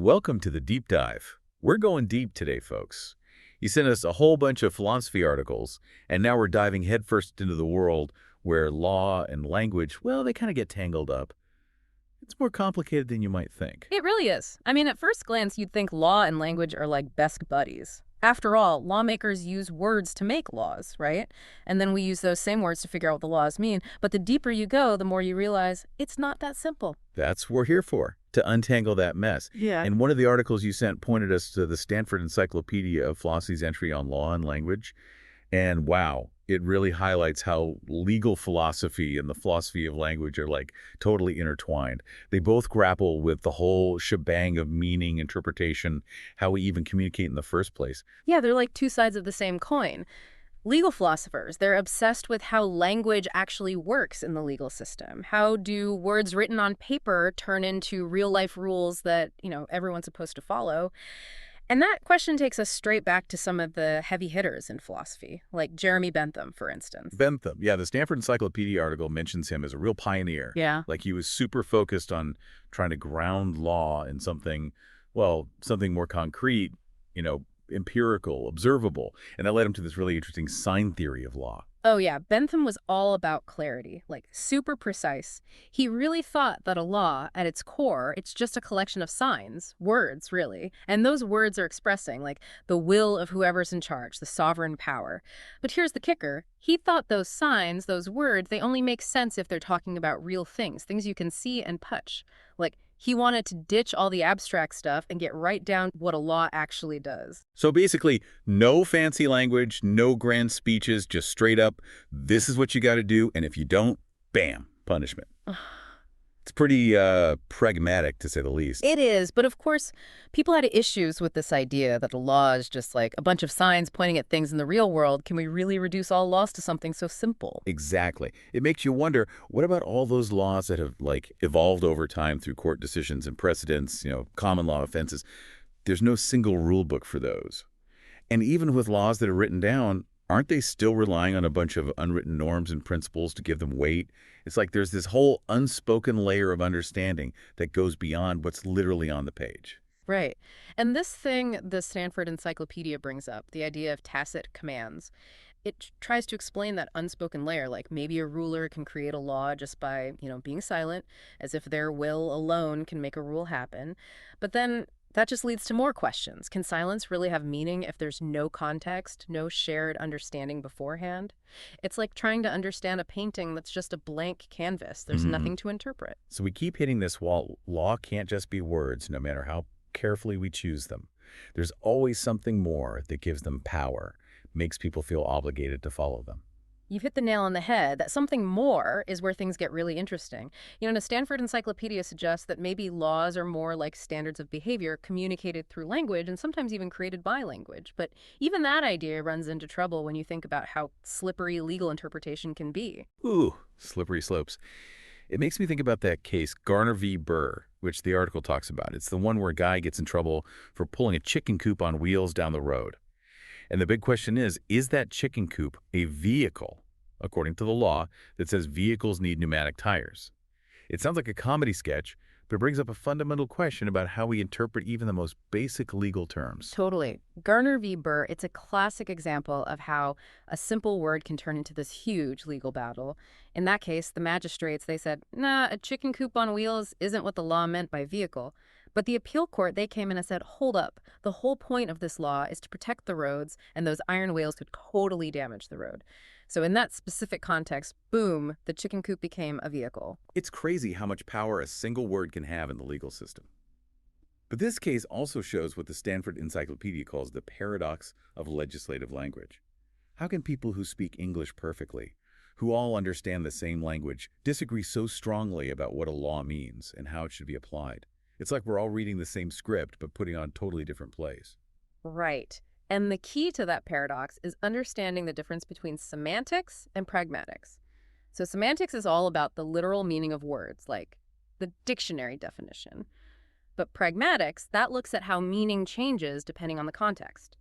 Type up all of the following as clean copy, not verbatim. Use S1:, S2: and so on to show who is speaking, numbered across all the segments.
S1: Welcome to the deep dive. We're going deep today, folks. You sent us a whole bunch of philosophy articles, and now we're diving headfirst into the world where law and language, well, they kind of get tangled up. It's more complicated than you might think.
S2: It really is. I mean, at first glance, you'd think law and language are like best buddies. After all, lawmakers use words to make laws, right? And then we use those same words to figure out what the laws mean. But the deeper you go, the more you realize it's not that simple.
S1: That's what we're here for, to untangle that mess.
S2: Yeah.
S1: And one of the articles you sent pointed us to the Stanford Encyclopedia of Philosophy's entry on law and language. And wow, it really highlights how legal philosophy and the philosophy of language are like totally intertwined. They both grapple with the whole shebang of meaning, interpretation, how we even communicate in the first place.
S2: Yeah, they're like two sides of the same coin. Legal philosophers, they're obsessed with how language actually works in the legal system. How do words written on paper turn into real-life rules that, everyone's supposed to follow? And that question takes us straight back to some of the heavy hitters in philosophy, like Jeremy Bentham, for instance.
S1: Bentham, yeah, the Stanford Encyclopedia article mentions him as a real pioneer.
S2: Yeah.
S1: Like he was super focused on trying to ground law in something, well, something more concrete, empirical, observable. And that led him to this really interesting sign theory of law.
S2: Oh, yeah. Bentham was all about clarity, like super precise. He really thought that a law, at its core, it's just a collection of signs, words, really. And those words are expressing, like, the will of whoever's in charge, the sovereign power. But here's the kicker. He thought those signs, those words, they only make sense if they're talking about real things you can see and touch. Like, he wanted to ditch all the abstract stuff and get right down to what a law actually does.
S1: So basically, no fancy language, no grand speeches, just straight up, this is what you got to do, and if you don't, bam, punishment. It's pretty pragmatic, to say the least.
S2: It is, but of course, people had issues with this idea that a law is just like a bunch of signs pointing at things in the real world. Can we really reduce all laws to something so simple?
S1: Exactly. It makes you wonder, what about all those laws that have, evolved over time through court decisions and precedents, common law offenses? There's no single rule book for those. And even with laws that are written down, aren't they still relying on a bunch of unwritten norms and principles to give them weight? It's like there's this whole unspoken layer of understanding that goes beyond what's literally on the page.
S2: Right. And this thing the Stanford Encyclopedia brings up, the idea of tacit commands, it tries to explain that unspoken layer, like maybe a ruler can create a law just by, being silent, as if their will alone can make a rule happen. But then that just leads to more questions. Can silence really have meaning if there's no context, no shared understanding beforehand? It's like trying to understand a painting that's just a blank canvas. There's nothing to interpret.
S1: So we keep hitting this wall. Law can't just be words, no matter how carefully we choose them. There's always something more that gives them power, makes people feel obligated to follow them.
S2: You've hit the nail on the head. That something more is where things get really interesting. The Stanford Encyclopedia suggests that maybe laws are more like standards of behavior communicated through language and sometimes even created by language. But even that idea runs into trouble when you think about how slippery legal interpretation can be.
S1: Ooh, slippery slopes. It makes me think about that case, Garner v. Burr, which the article talks about. It's the one where a guy gets in trouble for pulling a chicken coop on wheels down the road. And the big question is that chicken coop a vehicle, according to the law, that says vehicles need pneumatic tires? It sounds like a comedy sketch, but it brings up a fundamental question about how we interpret even the most basic legal terms.
S2: Totally. Garner v. Burr, it's a classic example of how a simple word can turn into this huge legal battle. In that case, the magistrates, they said, nah, a chicken coop on wheels isn't what the law meant by vehicle. But the appeal court, they came in and said, hold up. The whole point of this law is to protect the roads, and those iron wheels could totally damage the road. So in that specific context, boom, the chicken coop became a vehicle.
S1: It's crazy how much power a single word can have in the legal system. But this case also shows what the Stanford Encyclopedia calls the paradox of legislative language. How can people who speak English perfectly, who all understand the same language, disagree so strongly about what a law means and how it should be applied? It's like we're all reading the same script, but putting on totally different plays.
S2: Right. And the key to that paradox is understanding the difference between semantics and pragmatics. So semantics is all about the literal meaning of words, like the dictionary definition. But pragmatics, that looks at how meaning changes depending on the context.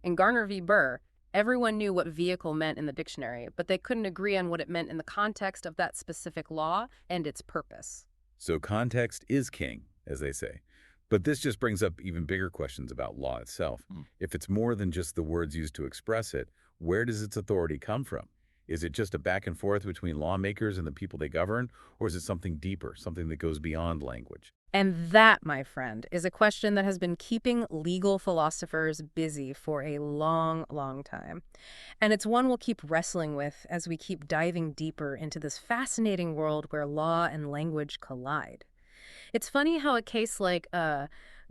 S2: In Garner v. Burr, everyone knew what vehicle meant in the dictionary, but they couldn't agree on what it meant in the context of that specific law and its purpose.
S1: So context is king, as they say. But this just brings up even bigger questions about law itself.
S2: Mm.
S1: If it's more than just the words used to express it, where does its authority come from? Is it just a back and forth between lawmakers and the people they govern, or is it something deeper, something that goes beyond language?
S2: And that, my friend, is a question that has been keeping legal philosophers busy for a long, long time. And it's one we'll keep wrestling with as we keep diving deeper into this fascinating world where law and language collide. It's funny how a case like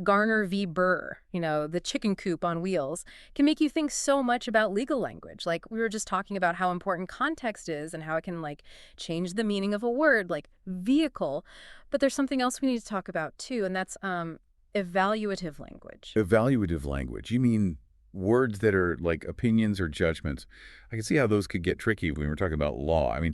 S2: Garner v. Burr, the chicken coop on wheels, can make you think so much about legal language. Like we were just talking about how important context is and how it can like change the meaning of a word, like vehicle. But there's something else we need to talk about too, and that's evaluative language.
S1: Evaluative language. You mean words that are like opinions or judgments? I can see how those could get tricky when we're talking about law. I mean,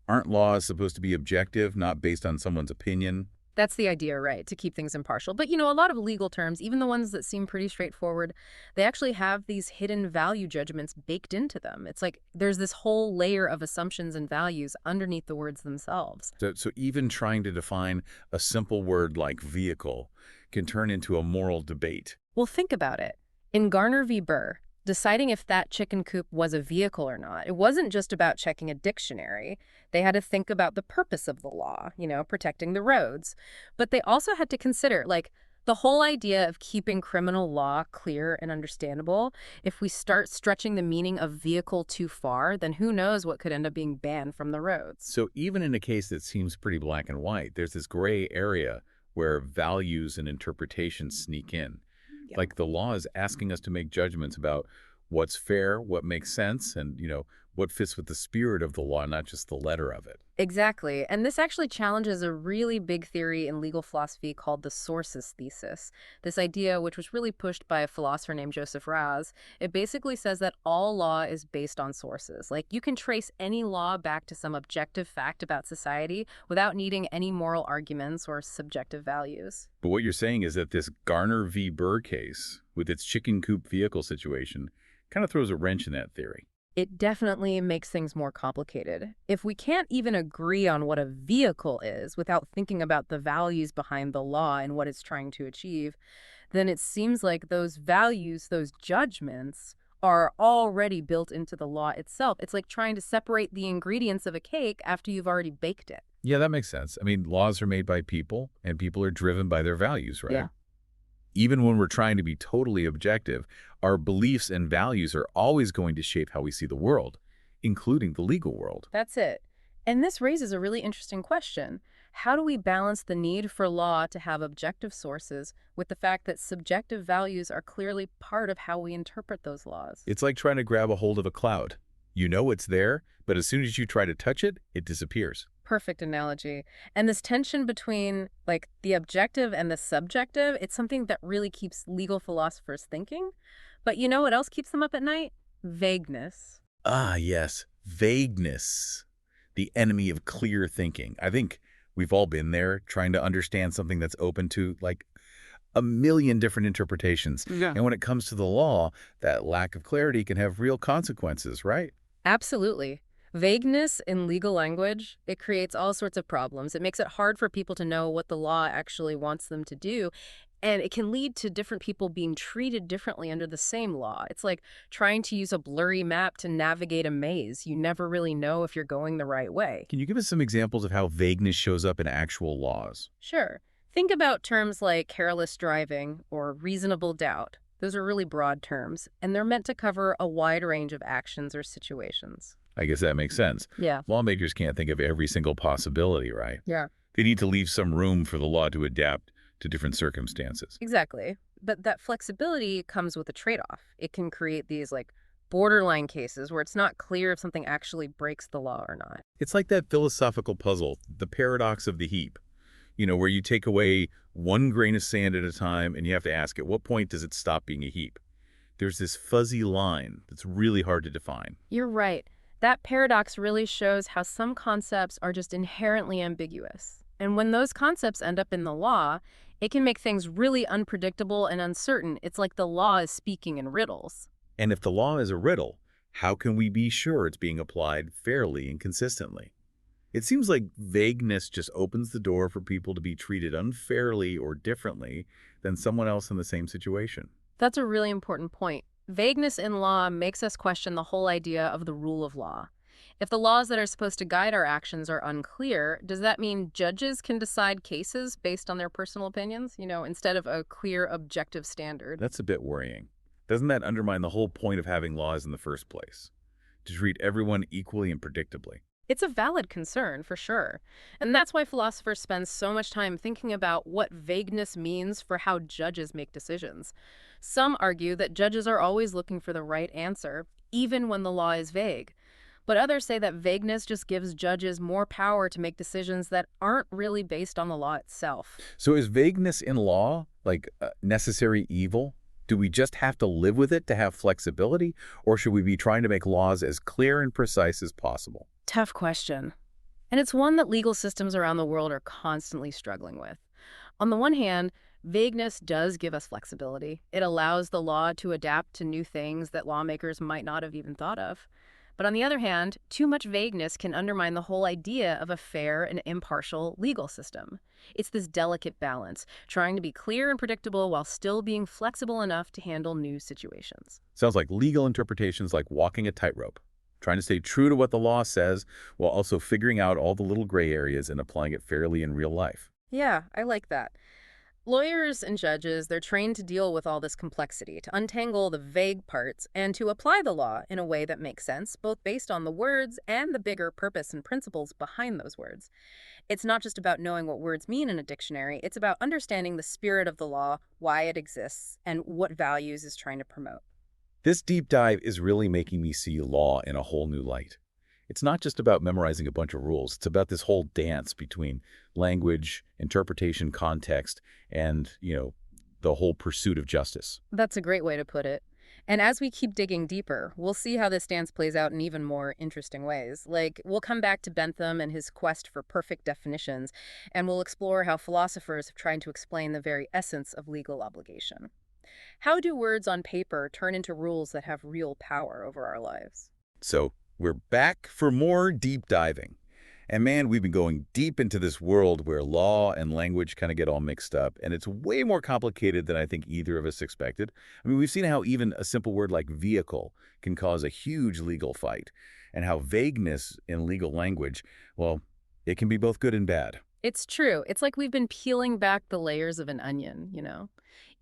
S1: aren't laws supposed to be objective, not based on someone's opinion?
S2: That's the idea, right? To keep things impartial. But, a lot of legal terms, even the ones that seem pretty straightforward, they actually have these hidden value judgments baked into them. It's like there's this whole layer of assumptions and values underneath the words themselves.
S1: So even trying to define a simple word like vehicle can turn into a moral debate.
S2: Well, think about it. In Garner v. Burr, deciding if that chicken coop was a vehicle or not, it wasn't just about checking a dictionary. They had to think about the purpose of the law, protecting the roads. But they also had to consider, like, the whole idea of keeping criminal law clear and understandable. If we start stretching the meaning of vehicle too far, then who knows what could end up being banned from the roads.
S1: So even in a case that seems pretty black and white, there's this gray area where values and interpretations sneak in.
S2: Yeah.
S1: Like the law is asking us to make judgments about what's fair, what makes sense, and, what fits with the spirit of the law, not just the letter of it.
S2: Exactly. And this actually challenges a really big theory in legal philosophy called the sources thesis. This idea, which was really pushed by a philosopher named Joseph Raz, it basically says that all law is based on sources. Like you can trace any law back to some objective fact about society without needing any moral arguments or subjective values.
S1: But what you're saying is that this Garner v. Burr case, with its chicken coop vehicle situation, kind of throws a wrench in that theory.
S2: It definitely makes things more complicated. If we can't even agree on what a vehicle is without thinking about the values behind the law and what it's trying to achieve, then it seems like those values, those judgments, are already built into the law itself. It's like trying to separate the ingredients of a cake after you've already baked it.
S1: Yeah, that makes sense. I mean, laws are made by people, and people are driven by their values, right?
S2: Yeah.
S1: Even when we're trying to be totally objective, our beliefs and values are always going to shape how we see the world, including the legal world.
S2: That's it. And this raises a really interesting question. How do we balance the need for law to have objective sources with the fact that subjective values are clearly part of how we interpret those laws?
S1: It's like trying to grab a hold of a cloud. You know it's there, but as soon as you try to touch it, it disappears.
S2: Perfect analogy. And this tension between like the objective and the subjective, it's something that really keeps legal philosophers thinking. But you know what else keeps them up at night? Vagueness.
S1: Ah, yes, vagueness, the enemy of clear thinking. I think we've all been there trying to understand something that's open to like a million different interpretations.
S2: Yeah.
S1: And when it comes to the law, that lack of clarity can have real consequences, right?
S2: Absolutely. Vagueness in legal language, it creates all sorts of problems. It makes it hard for people to know what the law actually wants them to do. And it can lead to different people being treated differently under the same law. It's like trying to use a blurry map to navigate a maze. You never really know if you're going the right way.
S1: Can you give us some examples of how vagueness shows up in actual laws?
S2: Sure. Think about terms like careless driving or reasonable doubt. Those are really broad terms, and they're meant to cover a wide range of actions or situations.
S1: I guess that makes sense.
S2: Yeah.
S1: Lawmakers can't think of every single possibility, right?
S2: Yeah.
S1: They need to leave some room for the law to adapt to different circumstances.
S2: Exactly. But that flexibility comes with a trade-off. It can create these like borderline cases where it's not clear if something actually breaks the law or not.
S1: It's like that philosophical puzzle, the paradox of the heap, where you take away one grain of sand at a time and you have to ask, at what point does it stop being a heap? There's this fuzzy line that's really hard to define.
S2: You're right. That paradox really shows how some concepts are just inherently ambiguous. And when those concepts end up in the law, it can make things really unpredictable and uncertain. It's like the law is speaking in riddles.
S1: And if the law is a riddle, how can we be sure it's being applied fairly and consistently? It seems like vagueness just opens the door for people to be treated unfairly or differently than someone else in the same situation.
S2: That's a really important point. Vagueness in law makes us question the whole idea of the rule of law. If the laws that are supposed to guide our actions are unclear, does that mean judges can decide cases based on their personal opinions, instead of a clear objective standard?
S1: That's a bit worrying. Doesn't that undermine the whole point of having laws in the first place? To treat everyone equally and predictably.
S2: It's a valid concern, for sure. And that's why philosophers spend so much time thinking about what vagueness means for how judges make decisions. Some argue that judges are always looking for the right answer, even when the law is vague. But others say that vagueness just gives judges more power to make decisions that aren't really based on the law itself.
S1: So is vagueness in law like necessary evil? Do we just have to live with it to have flexibility, or should we be trying to make laws as clear and precise as possible?
S2: Tough question. And it's one that legal systems around the world are constantly struggling with. On the one hand, vagueness does give us flexibility. It allows the law to adapt to new things that lawmakers might not have even thought of. But on the other hand, too much vagueness can undermine the whole idea of a fair and impartial legal system. It's this delicate balance, trying to be clear and predictable while still being flexible enough to handle new situations.
S1: Sounds like legal interpretations like walking a tightrope, trying to stay true to what the law says while also figuring out all the little gray areas and applying it fairly in real life.
S2: Yeah, I like that. Lawyers and judges, they're trained to deal with all this complexity, to untangle the vague parts, and to apply the law in a way that makes sense, both based on the words and the bigger purpose and principles behind those words. It's not just about knowing what words mean in a dictionary, it's about understanding the spirit of the law, why it exists, and what values it's trying to promote.
S1: This deep dive is really making me see law in a whole new light. It's not just about memorizing a bunch of rules. It's about this whole dance between language, interpretation, context, and, the whole pursuit of justice.
S2: That's a great way to put it. And as we keep digging deeper, we'll see how this dance plays out in even more interesting ways. Like, we'll come back to Bentham and his quest for perfect definitions, and we'll explore how philosophers have tried to explain the very essence of legal obligation. How do words on paper turn into rules that have real power over our lives?
S1: So we're back for more deep diving. And man, we've been going deep into this world where law and language kind of get all mixed up, and it's way more complicated than I think either of us expected. I mean, we've seen how even a simple word like vehicle can cause a huge legal fight, and how vagueness in legal language, well, it can be both good and bad.
S2: It's true. It's like we've been peeling back the layers of an onion.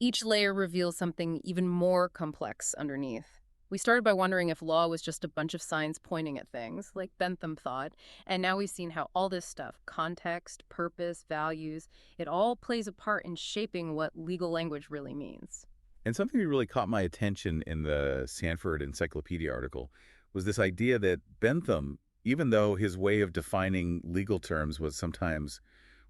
S2: Each layer reveals something even more complex underneath. We started by wondering if law was just a bunch of signs pointing at things, like Bentham thought, and now we've seen how all this stuff, context, purpose, values, it all plays a part in shaping what legal language really means.
S1: And something that really caught my attention in the Sanford Encyclopedia article was this idea that Bentham, even though his way of defining legal terms was sometimes,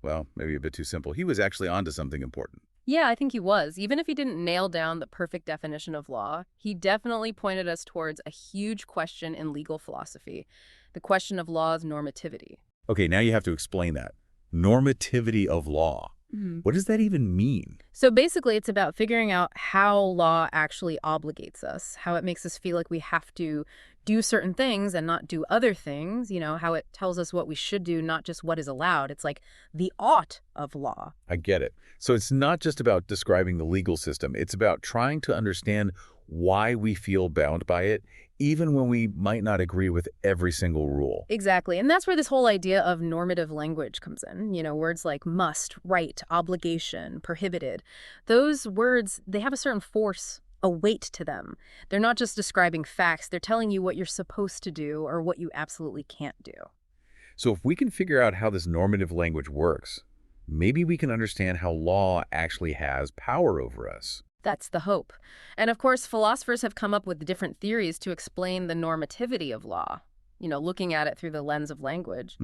S1: well, maybe a bit too simple, he was actually onto something important.
S2: Yeah, I think he was. Even if he didn't nail down the perfect definition of law, he definitely pointed us towards a huge question in legal philosophy, the question of law's normativity.
S1: Okay, now you have to explain that. Normativity of law. What does that even mean?
S2: So basically, it's about figuring out how law actually obligates us, how it makes us feel like we have to do certain things and not do other things, how it tells us what we should do, not just what is allowed. It's like the ought of law.
S1: I get it. So it's not just about describing the legal system. It's about trying to understand why we feel bound by it, even when we might not agree with every single rule.
S2: Exactly. And that's where this whole idea of normative language comes in. Words like must, right, obligation, prohibited. Those words, they have a certain force, a weight to them. They're not just describing facts. They're telling you what you're supposed to do or what you absolutely can't do.
S1: So if we can figure out how this normative language works, maybe we can understand how law actually has power over us.
S2: That's the hope. And of course, philosophers have come up with different theories to explain the normativity of law, looking at it through the lens of language.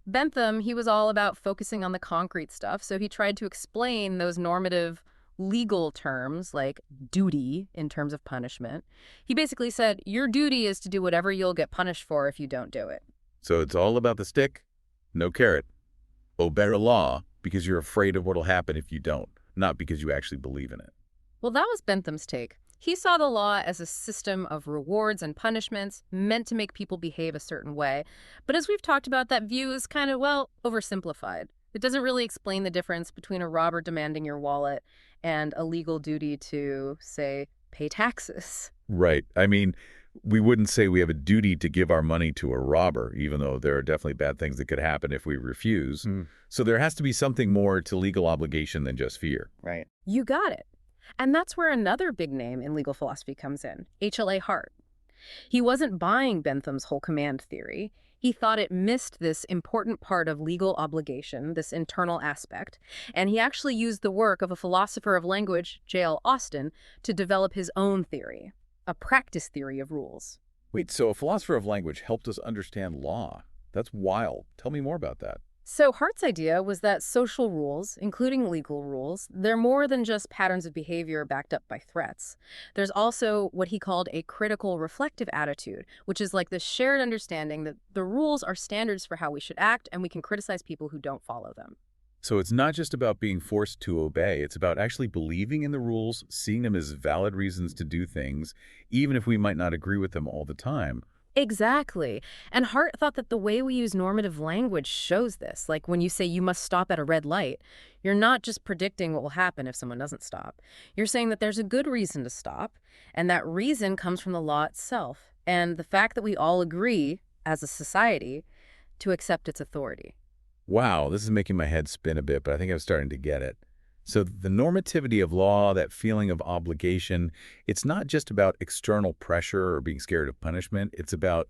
S2: Bentham, he was all about focusing on the concrete stuff, so he tried to explain those normative legal terms like duty in terms of punishment. He basically said, your duty is to do whatever you'll get punished for if you don't do it.
S1: So it's all about the stick, no carrot. Obey a law because you're afraid of what'll happen if you don't, not because you actually believe in it.
S2: Well, that was Bentham's take. He saw the law as a system of rewards and punishments meant to make people behave a certain way. But as we've talked about, that view is kind of, well, oversimplified. It doesn't really explain the difference between a robber demanding your wallet and a legal duty to, say, pay taxes.
S1: Right. I mean, we wouldn't say we have a duty to give our money to a robber, even though there are definitely bad things that could happen if we refuse.
S2: Mm,
S1: So there has to be something more to legal obligation than just fear.
S2: right. You got it. And that's where another big name in legal philosophy comes in, H.L.A. Hart. He wasn't buying Bentham's whole command theory. He thought it missed this important part of legal obligation, this internal aspect, and he actually used the work of a philosopher of language, J.L. Austin, to develop his own theory, a practice theory of rules.
S1: Wait, so a philosopher of language helped us understand law. That's wild. Tell me more about that.
S2: So Hart's idea was that social rules, including legal rules, they're more than just patterns of behavior backed up by threats. There's also what he called a critical reflective attitude, which is like this shared understanding that the rules are standards for how we should act and we can criticize people who don't follow them.
S1: So it's not just about being forced to obey. It's about actually believing in the rules, seeing them as valid reasons to do things, even if we might not agree with them all the time.
S2: Exactly. And Hart thought that the way we use normative language shows this. Like when you say you must stop at a red light, you're not just predicting what will happen if someone doesn't stop. You're saying that there's a good reason to stop, and that reason comes from the law itself and the fact that we all agree, as a society, to accept its authority.
S1: Wow, this is making my head spin a bit, but I think I'm starting to get it. So the normativity of law, that feeling of obligation, it's not just about external pressure or being scared of punishment. It's about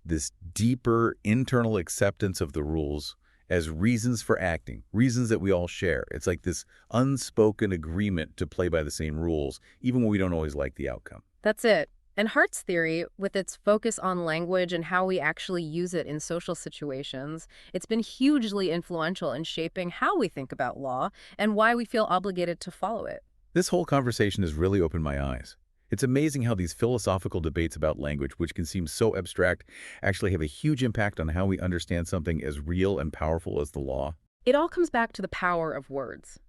S1: this deeper internal acceptance of the rules as reasons for acting, reasons that we all share. It's like this unspoken agreement to play by the same rules, even when we don't always like the outcome.
S2: That's it. And Hart's theory, with its focus on language and how we actually use it in social situations, it's been hugely influential in shaping how we think about law and why we feel obligated to follow it.
S1: This whole conversation has really opened my eyes. It's amazing how these philosophical debates about language, which can seem so abstract, actually have a huge impact on how we understand something as real and powerful as the law.
S2: It all comes back to the power of words.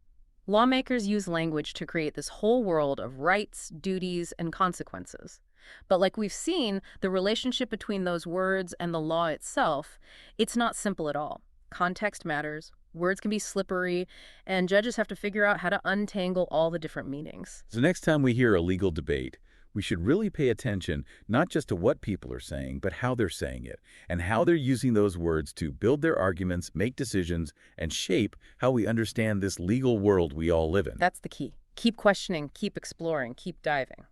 S2: Lawmakers use language to create this whole world of rights, duties, and consequences. But like we've seen, the relationship between those words and the law itself, it's not simple at all. Context matters, words can be slippery, and judges have to figure out how to untangle all the different meanings.
S1: So next time we hear a legal debate, we should really pay attention not just to what people are saying, but how they're saying it, and how they're using those words to build their arguments, make decisions, and shape how we understand this legal world we all live in.
S2: That's the key. Keep questioning, keep exploring, keep diving.